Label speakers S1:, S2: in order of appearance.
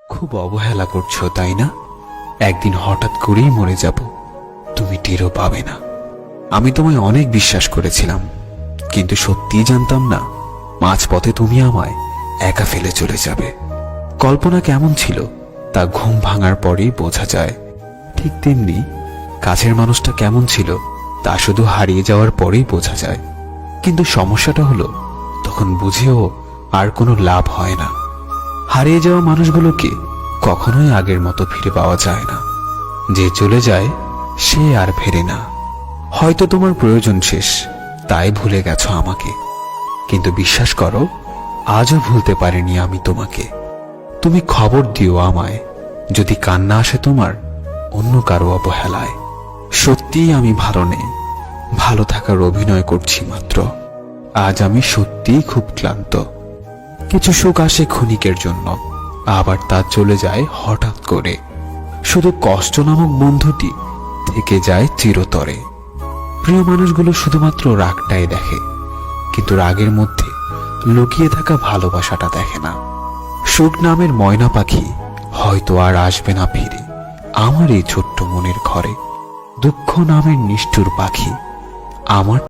S1: খুব অবহেলা করছো তাই না? একদিন হঠাৎ করেই মরে যাব, তুমি টেরও পাবে না। আমি তোমায় অনেক বিশ্বাস করেছিলাম, কিন্তু সত্যিই জানতাম না মাঝপথে তুমি আমায় একা ফেলে চলে যাবে। কল্পনা কেমন ছিল তা ঘুম ভাঙার পরেই বোঝা যায়, ঠিক তেমনি কাছের মানুষটা কেমন ছিল তা শুধু হারিয়ে যাওয়ার পরেই বোঝা যায়। কিন্তু সমস্যাটা হলো, তখন বুঝেও আর কোনো লাভ হয় না। হারিয়ে যাওয়া মানুষগুলোকে কখনোই আগের মতো ফিরে পাওয়া যায় না। যে চলে যায় সে আর ফেরে না। হয়তো তোমার প্রয়োজন শেষ, তাই ভুলে গেছো আমাকে, কিন্তু বিশ্বাস করো, আজও ভুলতে পারিনি আমি তোমাকে। তুমি খবর দিও আমায় যদি কান্না আসে তোমার অন্য কারো অবহেলায়। সত্যিই আমি ভালো নেই, ভালো থাকার অভিনয় করছি মাত্র। আজ আমি সত্যিই খুব ক্লান্ত। কিছু সুখ আসে ক্ষণিকের জন্য, আবার তা চলে যায় হঠাৎ করে। শুধু কষ্ট নামক বন্ধুটি থেকে যায় চিরতরে। প্রিয় মানুষগুলো শুধুমাত্র রাগটাই দেখে, কিন্তু রাগের মধ্যে লুকিয়ে থাকা ভালোবাসাটা দেখে না। সুখ নামের ময়না পাখি হয়তো আর আসবে না ফিরে আমার এই ছোট্ট মনের ঘরে। দুঃখ নামের নিষ্ঠুর পাখি আমার